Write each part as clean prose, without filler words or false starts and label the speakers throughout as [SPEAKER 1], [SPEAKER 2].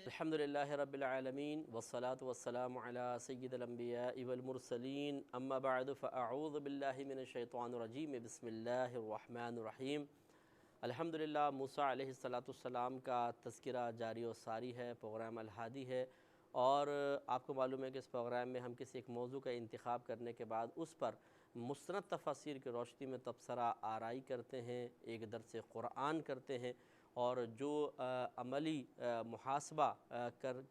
[SPEAKER 1] الحمدللہ رب العالمین والصلاة والسلام علی سید الانبیاء والمرسلین اما بعد فاعوذ باللہ من الشیطان الرجیم بسم اللہ الرحمن الرحیم۔ الحمدللہ موسیٰ علیہ السلام کا تذکرہ جاری و ساری ہے، پروگرام الہادی ہے، اور آپ کو معلوم ہے کہ اس پروگرام میں ہم کسی ایک موضوع کا انتخاب کرنے کے بعد اس پر مستند تفاسیر کی روشنی میں تبصرہ آرائی کرتے ہیں، ایک درس قرآن کرتے ہیں، اور جو عملی محاسبہ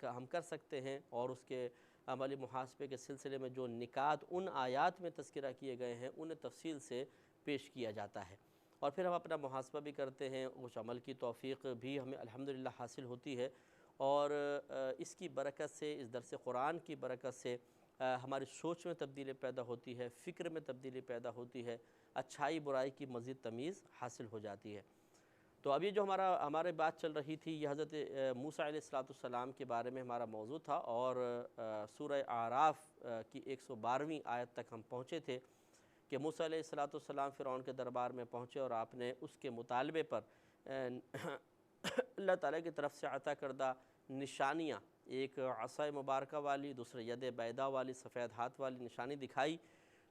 [SPEAKER 1] ہم کر سکتے ہیں اور اس کے عملی محاسبے کے سلسلے میں جو نکات ان آیات میں تذکرہ کیے گئے ہیں انہیں تفصیل سے پیش کیا جاتا ہے، اور پھر ہم اپنا محاسبہ بھی کرتے ہیں، اس عمل کی توفیق بھی ہمیں الحمدللہ حاصل ہوتی ہے، اور اس کی برکت سے، اس درس قرآن کی برکت سے ہماری سوچ میں تبدیلی پیدا ہوتی ہے، فکر میں تبدیلی پیدا ہوتی ہے، اچھائی برائی کی مزید تمیز حاصل ہو جاتی ہے۔ تو ابھی جو ہمارے بات چل رہی تھی یہ حضرت موسیٰ علیہ السلام کے بارے میں ہمارا موضوع تھا، اور سورہ اعراف کی 112ویں آیت تک ہم پہنچے تھے کہ موسیٰ علیہ السلام فرعون کے دربار میں پہنچے اور آپ نے اس کے مطالبے پر اللہ تعالیٰ کی طرف سے عطا کردہ نشانیاں، ایک عصا مبارکہ والی، دوسرے ید بیضاء والی، سفید ہاتھ والی نشانی دکھائی،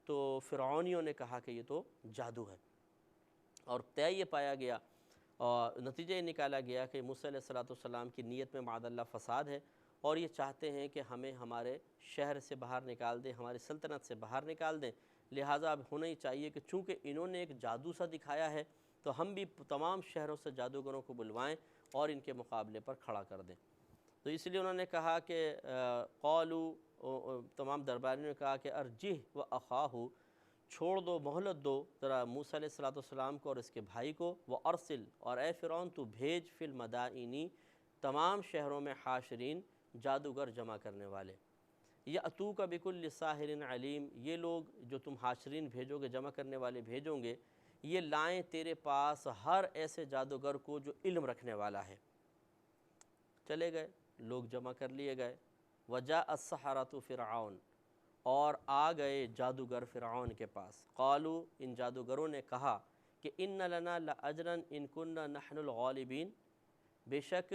[SPEAKER 1] تو فرعونیوں نے کہا کہ یہ تو جادو ہے، اور طے یہ پایا گیا اور نتیجہ یہ نکالا گیا کہ موسیٰ علیہ السلام کی نیت میں معاذ اللہ فساد ہے، اور یہ چاہتے ہیں کہ ہمیں ہمارے شہر سے باہر نکال دیں، ہماری سلطنت سے باہر نکال دیں، لہٰذا اب ہونا ہی چاہیے کہ چونکہ انہوں نے ایک جادو سا دکھایا ہے تو ہم بھی تمام شہروں سے جادوگروں کو بلوائیں اور ان کے مقابلے پر کھڑا کر دیں۔ تو اس لیے انہوں نے کہا کہ تمام درباریوں نے کہا کہ ارجہ و اخاہ، چھوڑ دو، مہلت دو ذرا موسیٰ علیہ السلام کو اور اس کے بھائی کو، وارسل، اور اے فرعون تو بھیج، فی المدائنی، تمام شہروں میں، حاشرین، جادوگر جمع کرنے والے، یأتوک بکل ساحر علیم، یہ لوگ جو تم حاشرین بھیجو گے، جمع کرنے والے بھیجو گے، یہ لائیں تیرے پاس ہر ایسے جادوگر کو جو علم رکھنے والا ہے۔ چلے گئے، لوگ جمع کر لیے گئے، وجاء السحرۃ فرعون، اور آ گئے جادوگر فرعون کے پاس، قالوا، ان جادوگروں نے کہا کہ ان لنا لاجرا ان کننا نحن الغالبین، بے شک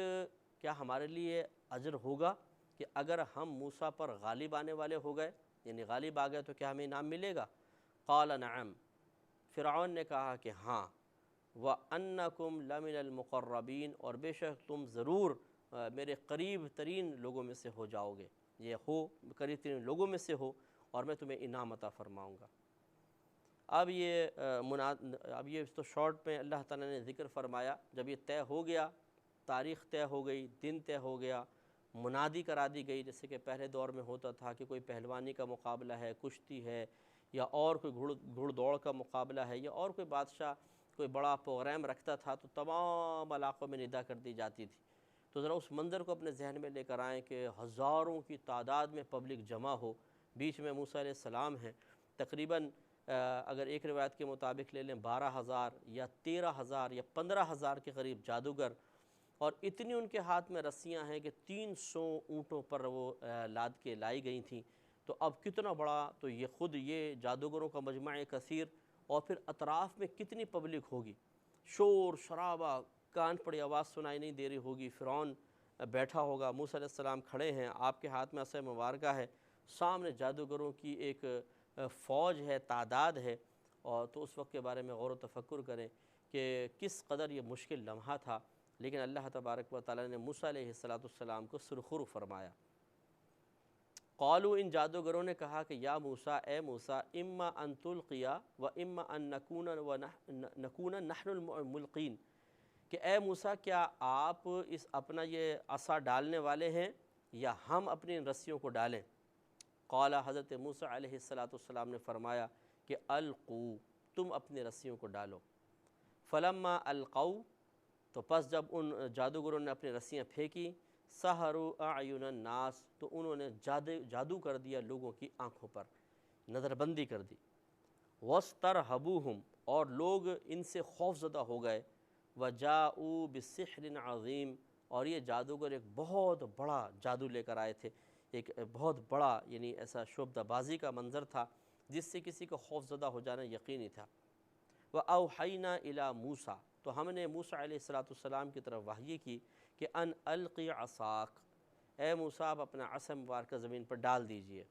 [SPEAKER 1] کیا ہمارے لیے اجر ہوگا کہ اگر ہم موسیٰ پر غالب آنے والے ہو گئے، یعنی غالب آ گئے تو کیا ہمیں انعام ملے گا؟ قال نعم، فرعون نے کہا کہ ہاں، وَأَنَّكُمْ لَمِنَ الْمُقَرَّبِينَ، اور بے شک تم ضرور میرے قریب ترین لوگوں میں سے ہو جاؤ گے، یہ ہو قریب ترین لوگوں میں سے ہو اور میں تمہیں انعام عطا فرماؤں گا۔ اب یہ تو شارٹ میں اللہ تعالیٰ نے ذکر فرمایا، جب یہ طے ہو گیا، تاریخ طے ہو گئی، دن طے ہو گیا، منادی کرا دی گئی، جیسے کہ پہلے دور میں ہوتا تھا کہ کوئی پہلوانی کا مقابلہ ہے، کشتی ہے، یا اور کوئی گھڑ دوڑ کا مقابلہ ہے، یا اور کوئی بادشاہ کوئی بڑا پروگرام رکھتا تھا تو تمام علاقوں میں ندا کر دی جاتی تھی۔ تو ذرا اس منظر کو اپنے ذہن میں لے کر آئیں کہ ہزاروں کی تعداد میں پبلک جمع ہو، بیچ میں موسیٰ علیہ السلام ہیں، تقریباً اگر ایک روایت کے مطابق لے لیں 12,000 یا 13,000 یا 15,000 کے قریب جادوگر، اور اتنی ان کے ہاتھ میں رسیاں ہیں کہ 300 اونٹوں پر وہ لاد کے لائی گئی تھیں، تو اب کتنا بڑا، تو یہ خود یہ جادوگروں کا مجمع کثیر، اور پھر اطراف میں کتنی پبلک ہوگی، شور شرابہ، کان پڑی آواز سنائی نہیں دے رہی ہوگی، فرعون بیٹھا ہوگا، موسیٰ علیہ السلام کھڑے ہیں، آپ کے ہاتھ میں عصا مبارکہ ہے، سامنے جادوگروں کی ایک فوج ہے، تعداد ہے، اور تو اس وقت کے بارے میں غور و تفکر کریں کہ کس قدر یہ مشکل لمحہ تھا، لیکن اللہ تبارک و تعالیٰ نے موسیٰ علیہ السلام کو سرخرو فرمایا۔ قالوا، ان جادوگروں نے کہا کہ یا موسیٰ، اے موسیٰ، اما ان تلقیا و اما ان نکون نحن الملقین، کہ اے موسیٰ کیا آپ اپنا یہ عصا ڈالنے والے ہیں یا ہم اپنی رسیوں کو ڈالیں؟ قال، حضرت موسیٰ علیہ السلام نے فرمایا کہ القو، تم اپنی رسیوں کو ڈالو۔ فلما القوا، تو پس جب ان جادوگروں نے اپنی رسیاں پھینکی، سحروا اعین الناس، تو انہوں نے جادو کر دیا لوگوں کی آنکھوں پر، نظر بندی کر دی، واسترہبوہم، اور لوگ ان سے خوف زدہ ہو گئے، وجاءوا بسحر عظیم، اور یہ جادوگر ایک بہت بڑا جادو لے کر آئے تھے، ایک بہت بڑا، یعنی ایسا شعبدہ بازی کا منظر تھا جس سے کسی کو خوف زدہ ہو جانا یقینی تھا۔ وَأَوْحَيْنَا إِلَى مُوسَىٰ، تو ہم نے موسیٰ علیہ السلام کی طرف وحی کی کہ ان القی عصاک، اے موسیٰ آپ اپنا عصا مبارکہ زمین پر ڈال دیجئے۔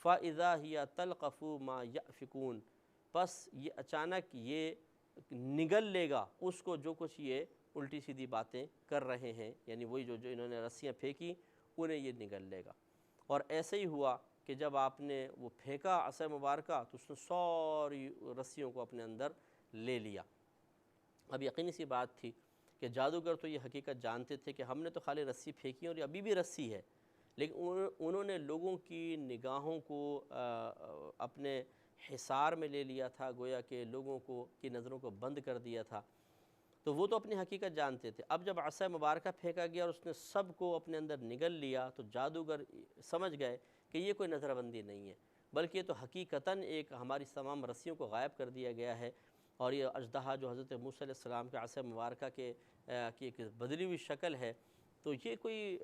[SPEAKER 1] فَإِذَا هِيَ تَلْقَفُ مَا يَأْفِكُونَ، پس یہ اچانک یہ نگل لے گا اس کو جو کچھ یہ الٹی سیدھی باتیں کر رہے ہیں، یعنی وہی جو انہوں نے رسیاں پھینکی انہیں یہ نگل لے گا۔ اور ایسے ہی ہوا کہ جب آپ نے وہ پھینکا عصا مبارکہ تو اس نے ساری رسیوں کو اپنے اندر لے لیا۔ اب یقینی سی بات تھی کہ جادوگر تو یہ حقیقت جانتے تھے کہ ہم نے تو خالی رسی پھینکی اور یہ ابھی بھی رسی ہے، لیکن انہوں نے لوگوں کی نگاہوں کو اپنے حصار میں لے لیا تھا، گویا کہ لوگوں کو کی نظروں کو بند کر دیا تھا۔ تو وہ تو اپنی حقیقت جانتے تھے۔ اب جب عصا مبارکہ پھینکا گیا اور اس نے سب کو اپنے اندر نگل لیا تو جادوگر سمجھ گئے کہ یہ کوئی نظر بندی نہیں ہے، بلکہ یہ تو حقیقتاً ایک ہماری تمام رسیوں کو غائب کر دیا گیا ہے، اور یہ اژدہا جو حضرت موسیٰ علیہ السلام کے عصا مبارکہ کی ایک بدلی ہوئی شکل ہے، تو یہ کوئی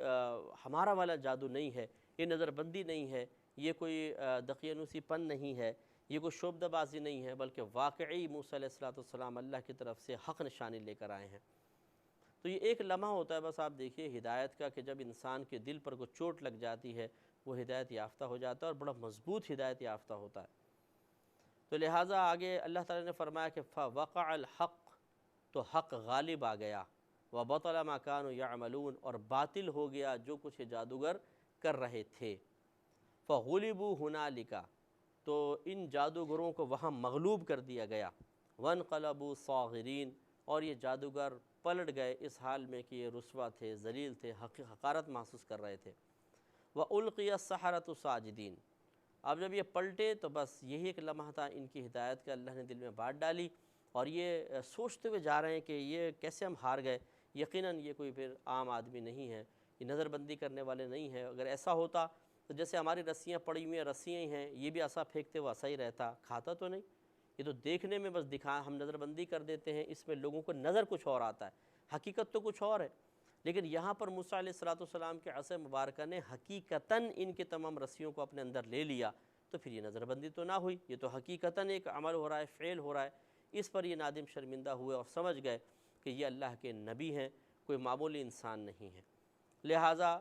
[SPEAKER 1] ہمارا والا جادو نہیں ہے، یہ نظر بندی نہیں ہے، یہ کوئی دقیانوسی پن نہیں ہے، یہ کوئی شعبدہ بازی نہیں ہے، بلکہ واقعی موسیٰ علیہ السلام اللہ کی طرف سے حق نشانی لے کر آئے ہیں۔ تو یہ ایک لمحہ ہوتا ہے بس، آپ دیکھیے ہدایت کا، کہ جب انسان کے دل پر کوئی چوٹ لگ جاتی ہے وہ ہدایت یافتہ ہو جاتا ہے اور بڑا مضبوط ہدایت یافتہ ہوتا ہے۔ تو لہٰذا آگے اللہ تعالیٰ نے فرمایا کہ فَوَقَعَ الْحَقُّ، تو حق غالب آ گیا، وَبَطَلَ مَا كَانُوا يَعْمَلُونَ، اور باطل ہو گیا جو کچھ یہ جادوگر کر رہے تھے۔ فَغُلِبُوا هُنَالِكَ، تو ان جادوگروں کو وہاں مغلوب کر دیا گیا۔ وَانْقَلَبُوا صَاغِرِينَ، اور یہ جادوگر پلٹ گئے اس حال میں کہ یہ رسوا تھے، ذلیل تھے، حقارت محسوس کر رہے تھے۔ وَأُلْقِيَ السَّحَرَةُ ساجدین، اب جب یہ پلٹے تو بس یہی ایک لمحہ تھا ان کی ہدایت کا، اللہ نے دل میں بات ڈالی، اور یہ سوچتے ہوئے جا رہے ہیں کہ یہ کیسے ہم ہار گئے، یقیناً یہ کوئی پھر عام آدمی نہیں ہے، یہ نظر بندی کرنے والے نہیں ہیں۔ اگر ایسا ہوتا تو جیسے ہماری رسیاں پڑی ہوئی ہیں، رسیاں ہی ہیں، یہ بھی عصا پھینکتے وہ عصا ہی رہتا، کھاتا تو نہیں، یہ تو دیکھنے میں بس ہم نظر بندی کر دیتے ہیں، اس میں لوگوں کو نظر کچھ اور آتا ہے، حقیقت تو کچھ اور ہے۔ لیکن یہاں پر موسیٰ علیہ السلام کے عصا مبارکہ نے حقیقتاً ان کے تمام رسیوں کو اپنے اندر لے لیا، تو پھر یہ نظر بندی تو نہ ہوئی، یہ تو حقیقتاً ایک عمل ہو رہا ہے، فعل ہو رہا ہے۔ اس پر یہ نادم شرمندہ ہوئے اور سمجھ گئے کہ یہ اللہ کے نبی ہیں، کوئی معمولی انسان نہیں ہے، لہٰذا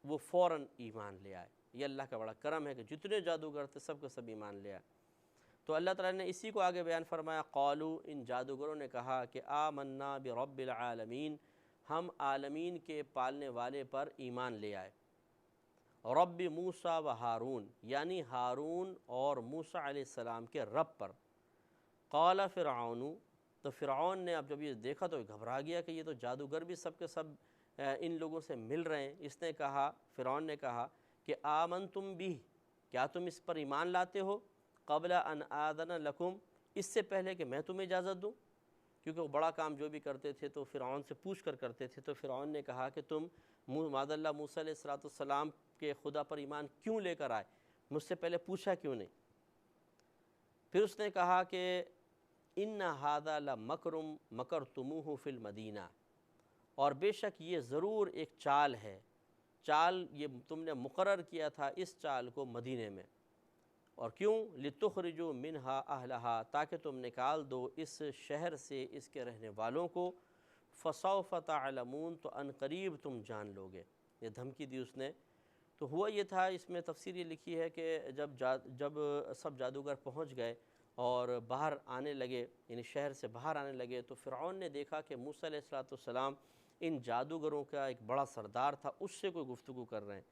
[SPEAKER 1] وہ فوراً ایمان لے آئے۔ یہ اللہ کا بڑا کرم ہے کہ جتنے جادوگر تھے سب کے سب ایمان لے آئے۔ تو اللہ تعالیٰ نے اسی کو آگے بیان فرمایا، قالوا، ان جادوگروں نے کہا کہ آمنا برب العالمین، ہم عالمین کے پالنے والے پر ایمان لے آئے، رب موسیٰ و ہارون، یعنی ہارون اور موسیٰ علیہ السلام کے رب پر۔ قال فرعون، تو فرعون نے اب جب یہ دیکھا تو گھبرا گیا کہ یہ تو جادوگر بھی سب کے سب ان لوگوں سے مل رہے ہیں۔ اس نے کہا، فرعون نے کہا کہ آمنتم بھی، کیا تم اس پر ایمان لاتے ہو، قبل ان آذن لکم، اس سے پہلے کہ میں تمہیں اجازت دوں، کیونکہ وہ بڑا کام جو بھی کرتے تھے تو فرعون سے پوچھ کر کرتے تھے۔ تو فرعون نے کہا کہ تم معاذ اللہ موسیٰ علیہ السلام کے خدا پر ایمان کیوں لے کر آئے، مجھ سے پہلے پوچھا کیوں نہیں؟ پھر اس نے کہا کہ ان ھذا لمکر مکرتموہ فی المدینہ، اور بے شک یہ ضرور ایک چال ہے، چال یہ تم نے مقرر کیا تھا اس چال کو مدینے میں، اور کیوں؟ لتخرجوا منہا اہلہا، تاکہ تم نکال دو اس شہر سے اس کے رہنے والوں کو، فسوف تعلمون، تو ان قریب تم جان لوگے۔ یہ دھمکی دی اس نے۔ تو ہوا یہ تھا، اس میں تفسیر یہ لکھی ہے کہ جب سب جادوگر پہنچ گئے اور باہر آنے لگے، یعنی شہر سے باہر آنے لگے، تو فرعون نے دیکھا کہ موسیٰ علیہ السلام ان جادوگروں کا ایک بڑا سردار تھا، اس سے کوئی گفتگو کر رہے ہیں۔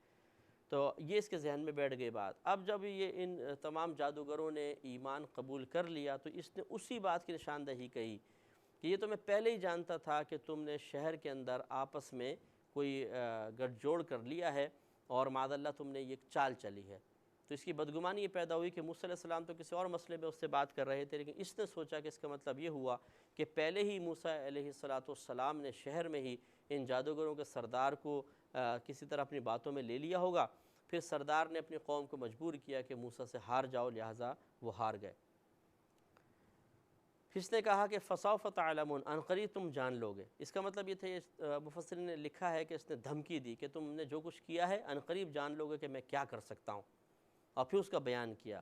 [SPEAKER 1] تو یہ اس کے ذہن میں بیٹھ گئی بات۔ اب جب یہ ان تمام جادوگروں نے ایمان قبول کر لیا تو اس نے اسی بات کی نشاندہی کہی کہ یہ تو میں پہلے ہی جانتا تھا کہ تم نے شہر کے اندر آپس میں کوئی گٹھ جوڑ کر لیا ہے، اور معاذ اللہ تم نے یہ چال چلی ہے۔ تو اس کی بدگمانی یہ پیدا ہوئی کہ موسیٰ علیہ السلام تو کسی اور مسئلے میں اس سے بات کر رہے تھے، لیکن اس نے سوچا کہ اس کا مطلب یہ ہوا کہ پہلے ہی موسیٰ علیہ السلام نے شہر میں ہی ان جادوگروں کے سردار کو کسی طرح اپنی باتوں میں لے لیا ہوگا، پھر سردار نے اپنی قوم کو مجبور کیا کہ موسیٰ سے ہار جاؤ، لہٰذا وہ ہار گئے۔ پھر اس نے کہا کہ فسوف تعلمون، ان قریب تم جان لوگے۔ اس کا مطلب یہ تھا، مفسرین نے لکھا ہے کہ اس نے دھمکی دی کہ تم نے جو کچھ کیا ہے ان قریب جان لوگے کہ میں کیا کر سکتا ہوں، اور پھر اس کا بیان کیا،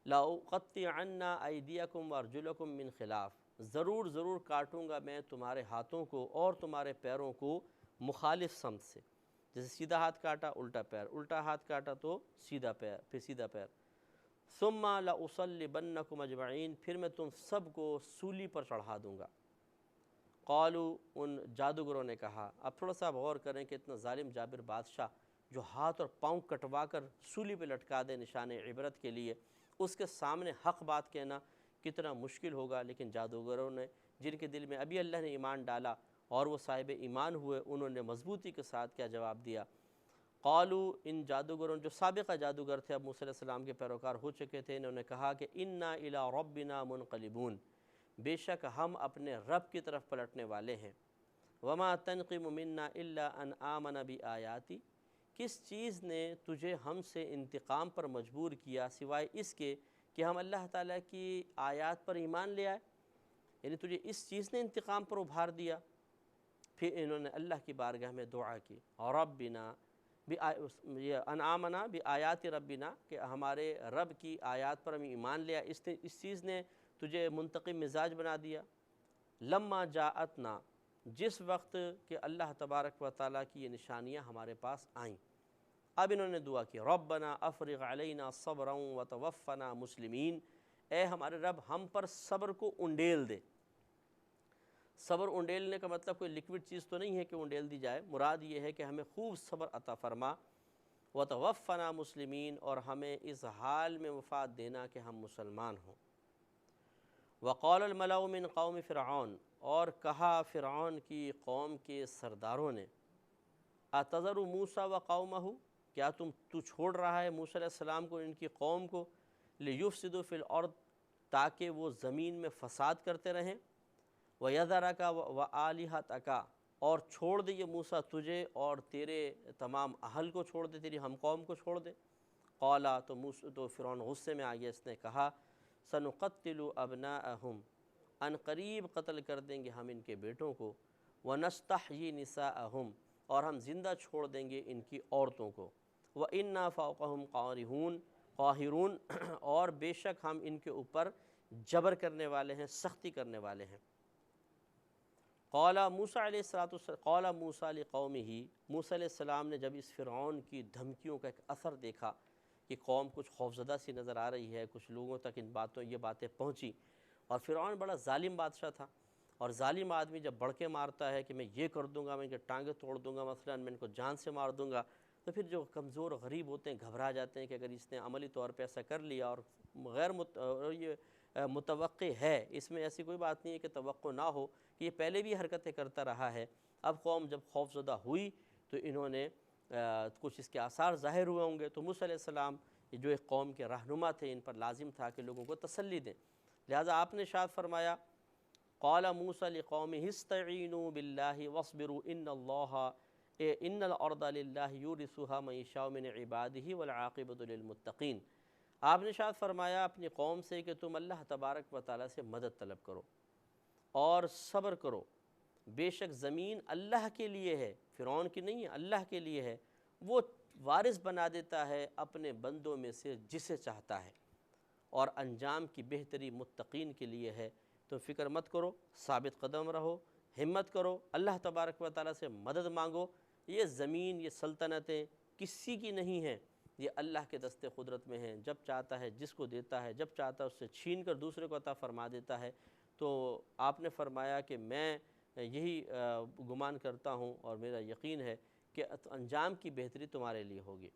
[SPEAKER 1] لَأُقَطِّعَنَّ أَيْدِيَكُمْ وَأَرْجُلَكُمْ مِنْ خِلَافٍ، ضرور کاٹوں گا میں تمہارے ہاتھوں کو اور تمہارے پیروں کو مخالف سمت سے۔ جیسے سیدھا ہاتھ کاٹا الٹا پیر، الٹا ہاتھ کاٹا تو سیدھا پیر، پھر سیدھا پیر۔ ثم لأصلبنکم اجمعین، پھر میں تم سب کو سولی پر چڑھا دوں گا۔ قالوا، ان جادوگروں نے کہا، اب تھوڑا سا غور کریں کہ اتنا ظالم جابر بادشاہ جو ہاتھ اور پاؤں کٹوا کر سولی پہ لٹکا دے نشان عبرت کے لیے، اس کے سامنے حق بات کہنا کتنا مشکل ہوگا۔ لیکن جادوگروں نے، جن کے دل میں ابھی اللہ نے ایمان ڈالا اور وہ صاحب ایمان ہوئے، انہوں نے مضبوطی کے ساتھ کیا جواب دیا؟ قالوا، ان جادوگروں جو سابقہ جادوگر تھے، اب موسیٰ علیہ السلام کے پیروکار ہو چکے تھے، انہوں نے کہا کہ انا الی ربنا منقلبون، بے شک ہم اپنے رب کی طرف پلٹنے والے ہیں۔ وما تنقم منا الا ان آمن بآیاتی، کس چیز نے تجھے ہم سے انتقام پر مجبور کیا سوائے اس کے کہ ہم اللہ تعالیٰ کی آیات پر ایمان لے آئے؟ یعنی تجھے اس چیز نے انتقام پر ابھار دیا؟ پھر انہوں نے اللہ کی بارگاہ میں دعا کی، اور ربنا ان آمنا بآیات ربنا، کہ ہمارے رب کی آیات پر ہم ایمان لیا، اس چیز نے تجھے منتقم مزاج بنا دیا؟ لما جاءتنا، جس وقت کہ اللہ تبارک و تعالیٰ کی یہ نشانیاں ہمارے پاس آئیں۔ اب انہوں نے دعا کی، ربنا افرغ علینا صبرا وتوفنا مسلمین، اے ہمارے رب ہم پر صبر کو انڈیل دے۔ صبر انڈیلنے کا مطلب کوئی لکوڈ چیز تو نہیں ہے کہ انڈیل دی جائے، مراد یہ ہے کہ ہمیں خوب صبر عطا فرما، وتوفنا مسلمین، اور ہمیں اس حال میں وفات دینا کہ ہم مسلمان ہوں۔ وقال الملأ من قوم فرعون، اور کہا فرعون کی قوم کے سرداروں نے، اتذر موسیٰ وقومہ، کیا تو چھوڑ رہا ہے موسیٰ علیہ السلام کو، ان کی قوم کو، لیفسدوا فی الارض، تاکہ وہ زمین میں فساد کرتے رہیں، وَيَذَرَكَ وَآلِهَتَكَ، اور چھوڑ دے یہ موسیٰ تجھے اور تیرے تمام اہل کو چھوڑ دے، تیری ہم قوم کو چھوڑ دے۔ قالا، تو فرعون غصے میں آ گیا، اس نے کہا، سَنُقَتِّلُ أَبْنَاءَهُمْ، ان قریب قتل کر دیں گے ہم ان کے بیٹوں کو، وَنَسْتَحْيِي نِسَاءَهُمْ، اور ہم زندہ چھوڑ دیں گے ان کی عورتوں کو، وَإِنَّا فَوْقَهُمْ قَاهِرُونَ، اور بے شک ہم ان کے اوپر جبر کرنے والے ہیں، سختی کرنے والے ہیں۔ قال موسیٰ لقومہ، موسیٰ علیہ السلام نے جب اس فرعون کی دھمکیوں کا ایک اثر دیکھا کہ قوم کچھ خوفزدہ سی نظر آ رہی ہے، کچھ لوگوں تک یہ باتیں پہنچی، اور فرعون بڑا ظالم بادشاہ تھا، اور ظالم آدمی جب بڑھ کے مارتا ہے کہ میں یہ کر دوں گا، میں ان کے ٹانگیں توڑ دوں گا، مثلا میں ان کو جان سے مار دوں گا، تو پھر جو کمزور غریب ہوتے ہیں گھبرا جاتے ہیں کہ اگر اس نے عملی طور پہ ایسا کر لیا، اور یہ متوقع ہے، اس میں ایسی کوئی بات نہیں ہے کہ توقع نہ ہو، کہ یہ پہلے بھی حرکتیں کرتا رہا ہے، اب قوم جب خوف زدہ ہوئی تو انہوں نے کچھ اس کے آثار ظاہر ہوئے ہوں گے، تو موسیٰ علیہ السلام جو ایک قوم کے رہنما تھے، ان پر لازم تھا کہ لوگوں کو تسلی دیں، لہٰذا آپ نے ارشاد فرمایا، قال موسیٰ لقومہ استعینوا باللہ واصبروا ان الارض للہ یورثها من یشاء من عبادہ والعاقبۃ للمتقین۔ آپ نے ارشاد فرمایا اپنی قوم سے کہ تم اللہ تبارک و تعالیٰ سے مدد طلب کرو اور صبر کرو، بے شک زمین اللہ کے لیے ہے، فرعون کی نہیں ہے، اللہ کے لیے ہے، وہ وارث بنا دیتا ہے اپنے بندوں میں سے جسے چاہتا ہے، اور انجام کی بہتری متقین کے لیے ہے۔ تو فکر مت کرو، ثابت قدم رہو، ہمت کرو، اللہ تبارک و تعالیٰ سے مدد مانگو، یہ زمین، یہ سلطنتیں کسی کی نہیں ہیں، یہ اللہ کے دست قدرت میں ہیں، جب چاہتا ہے جس کو دیتا ہے، جب چاہتا ہے اس سے چھین کر دوسرے کو عطا فرما دیتا ہے۔ تو آپ نے فرمایا کہ میں یہی گمان کرتا ہوں اور میرا یقین ہے کہ انجام کی بہتری تمہارے لیے ہوگی۔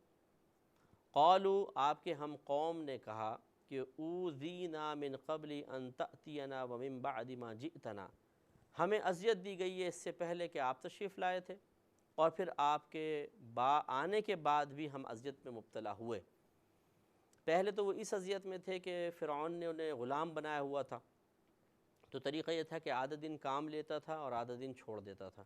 [SPEAKER 1] قالوا، آپ کے ہم قوم نے کہا کہ اوذینا من قبل ان تأتینا ومن بعد ما جئتنا، ہمیں اذیت دی گئی ہے اس سے پہلے کہ آپ تشریف لائے تھے، اور پھر آپ کے آنے کے بعد بھی ہم اذیت میں مبتلا ہوئے۔ پہلے تو وہ اس اذیت میں تھے کہ فرعون نے انہیں غلام بنایا ہوا تھا، تو طریقہ یہ تھا کہ آدھا دن کام لیتا تھا اور آدھا دن چھوڑ دیتا تھا،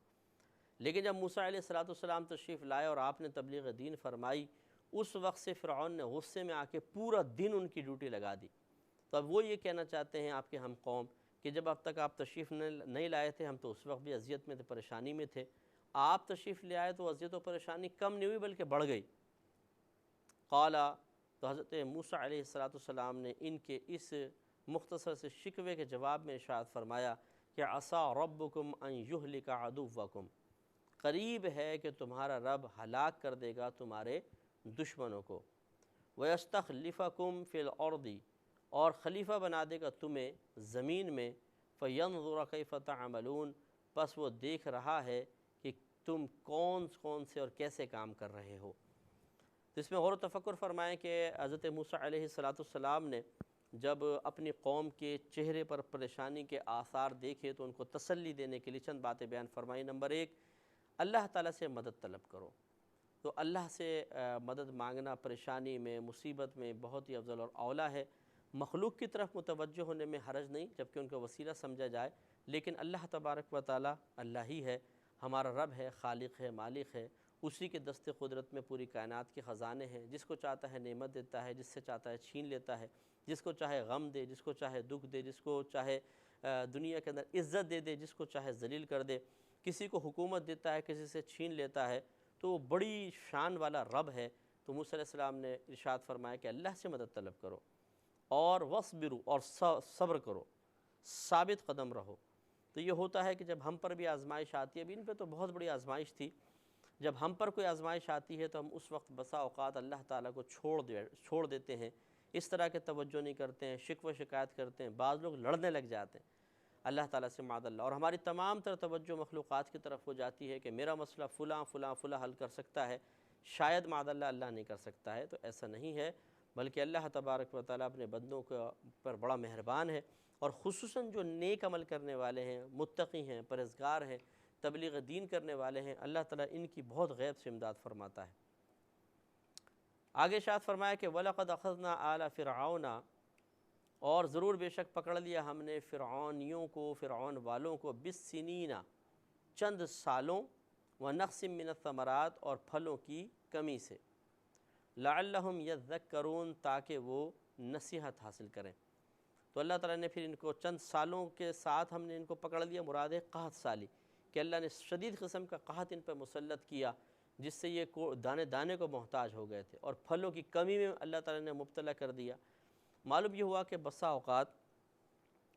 [SPEAKER 1] لیکن جب موسیٰ علیہ السلام تشریف لائے اور آپ نے تبلیغ دین فرمائی، اس وقت سے فرعون نے غصے میں آ کے پورا دن ان کی ڈیوٹی لگا دی۔ تو اب وہ یہ کہنا چاہتے ہیں آپ کے ہم قوم کہ جب اب تک آپ تشریف نہیں لائے تھے، ہم تو اس وقت بھی اذیت میں تھے، پریشانی میں تھے، آپ تشریف لے آئے تو اذیت و پریشانی کم نہیں ہوئی بلکہ بڑھ گئی۔ قالا، تو حضرت موسیٰ علیہ السلام نے ان کے اس مختصر سے شکوے کے جواب میں ارشاد فرمایا کہ عسیٰ ربکم ان یہلک عدوکم، قریب ہے کہ تمہارا رب ہلاک کر دے گا تمہارے دشمنوں کو۔ وَيَسْتَخْلِفَكُمْ فِي الْأَرْضِ، اور خلیفہ بنا دے گا تمہیں زمین میں۔ فَيَنْظُرَ كَيْفَ تَعْمَلُونَ، پس وہ دیکھ رہا ہے کہ تم کون سے اور کیسے کام کر رہے ہو۔ تو اس میں غور و تفکر فرمائیں کہ حضرت موسیٰ علیہ السلام نے جب اپنی قوم کے چہرے پر پریشانی کے آثار دیکھے تو ان کو تسلی دینے کے لیے چند باتیں بیان فرمائیں۔ نمبر ایک، اللہ تعالیٰ سے مدد طلب کرو۔ تو اللہ سے مدد مانگنا پریشانی میں، مصیبت میں بہت ہی افضل اور اولیٰ ہے۔ مخلوق کی طرف متوجہ ہونے میں حرج نہیں جبکہ ان کو وسیلہ سمجھا جائے، لیکن اللہ تبارک و تعالیٰ اللہ ہی ہے، ہمارا رب ہے، خالق ہے، مالک ہے، اسی کے دست قدرت میں پوری کائنات کے خزانے ہیں۔ جس کو چاہتا ہے نعمت دیتا ہے، جس سے چاہتا ہے چھین لیتا ہے، جس کو چاہے غم دے، جس کو چاہے دکھ دے، جس کو چاہے دنیا کے اندر عزت دے دے، جس کو چاہے ذلیل کر دے، کسی کو حکومت دیتا ہے، کسی سے چھین لیتا ہے، تو وہ بڑی شان والا رب ہے۔ تو موسیٰ علیہ السلام نے ارشاد فرمایا کہ اللہ سے مدد طلب کرو، اور وَاصْبِرُوا، اور صبر کرو، ثابت قدم رہو۔ تو یہ ہوتا ہے کہ جب ہم پر بھی آزمائش آتی ہے، ابھی ان پہ تو بہت بڑی آزمائش تھی، جب ہم پر کوئی آزمائش آتی ہے تو ہم اس وقت بسا اوقات اللہ تعالیٰ کو چھوڑ دیتے ہیں، اس طرح کے توجہ نہیں کرتے ہیں، شکوہ شکایت کرتے ہیں، بعض لوگ لڑنے لگ جاتے ہیں اللہ تعالیٰ سے معاذ اللہ، اور ہماری تمام تر توجہ مخلوقات کی طرف ہو جاتی ہے کہ میرا مسئلہ فلاں فلاں فلاں حل کر سکتا ہے، شاید معاذ اللہ اللہ نہیں کر سکتا ہے۔ تو ایسا نہیں ہے، بلکہ اللہ تبارک و تعالیٰ اپنے بندوں پر بڑا مہربان ہے، اور خصوصاً جو نیک عمل کرنے والے ہیں، متقی ہیں، پرہیزگار ہیں، تبلیغ دین کرنے والے ہیں، اللہ تعالیٰ ان کی بہت غیب سے امداد فرماتا ہے۔ آگے ارشاد فرمایا کہ وَلَقَدْ أَخَذْنَا آلَ فِرْعَوْنَ، اور ضرور بے شک پکڑ لیا ہم نے فرعونیوں کو، فرعون والوں کو، بِالسِّنِینَ، چند سالوں، وَنَقْصٍ مِّنَ الثَّمَرَاتِ، اور پھلوں کی کمی سے، لَعَلَّهُمْ يَذَّكَّرُونَ، تاکہ وہ نصیحت حاصل کریں۔ تو اللہ تعالیٰ نے پھر ان کو چند سالوں کے ساتھ ہم نے ان کو پکڑ لیا، مراد ہے قحط سالی، کہ اللہ نے شدید قسم کا قحط ان پر مسلط کیا، جس سے یہ دانے دانے کو محتاج ہو گئے تھے، اور پھلوں کی کمی میں اللہ تعالیٰ نے مبتلا کر دیا۔ معلوم یہ ہوا کہ بسا اوقات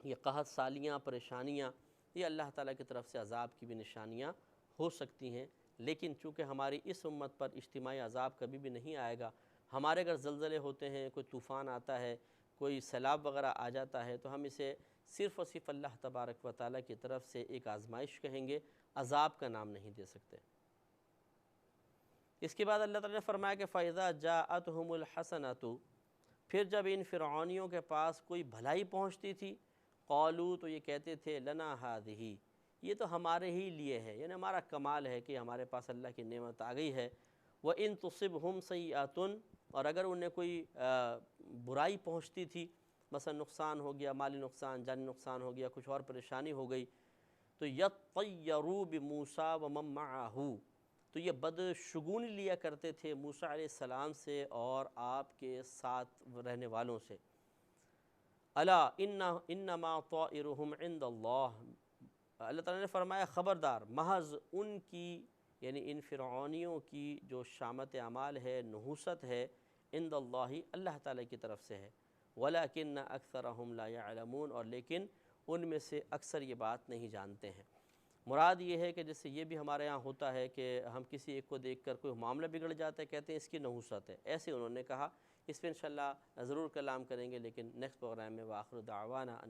[SPEAKER 1] یہ قحط سالیاں، پریشانیاں، یہ اللہ تعالیٰ کی طرف سے عذاب کی بھی نشانیاں ہو سکتی ہیں، لیکن چونکہ ہماری اس امت پر اجتماعی عذاب کبھی بھی نہیں آئے گا، ہمارے اگر زلزلے ہوتے ہیں، کوئی طوفان آتا ہے، کوئی سیلاب وغیرہ آ جاتا ہے، تو ہم اسے صرف اور صرف اللہ تبارک و تعالیٰ کی طرف سے ایک آزمائش کہیں گے، عذاب کا نام نہیں دے سکتے۔ اس کے بعد اللہ تعالیٰ نے فرمایا کہ فَإِذَا جَاءَتْهُمُ الْحَسَنَةُ، پھر جب ان فرعونیوں کے پاس کوئی بھلائی پہنچتی تھی، قالوا، تو یہ کہتے تھے، لنا هذه، یہ تو ہمارے ہی لیے ہے، یعنی ہمارا کمال ہے کہ ہمارے پاس اللہ کی نعمت آ گئی ہے۔ وَإِن تُصِبْهُمْ سَيِّئَةٌ، اور اگر انہیں کوئی برائی پہنچتی تھی، مثلا نقصان ہو گیا، مالی نقصان، جانی نقصان ہو گیا، کچھ اور پریشانی ہو گئی، تو يَطَّيَّرُوا بِمُوسَىٰ وَمَن مَّعَهُ، تو یہ بدشگونی لیا کرتے تھے موسیٰ علیہ السلام سے اور آپ کے ساتھ رہنے والوں سے۔ الا انما طائرهم عند اللہ، اللہ تعالیٰ نے فرمایا خبردار، محض ان کی، یعنی ان فرعونیوں کی جو شامت اعمال ہے، نحوست ہے، عند اللہ، اللہ تعالیٰ کی طرف سے ہے۔ ولکن اکثرهم لا يعلمون، اور لیکن ان میں سے اکثر یہ بات نہیں جانتے ہیں۔ مراد یہ ہے کہ جیسے یہ بھی ہمارے ہاں ہوتا ہے کہ ہم کسی ایک کو دیکھ کر کوئی معاملہ بگڑ جاتا ہے، کہتے ہیں اس کی نحوست ہے، ایسے انہوں نے کہا۔ اس پہ انشاءاللہ ضرور کلام کریں گے، لیکن نیکسٹ پروگرام میں۔ وآخر دعوانا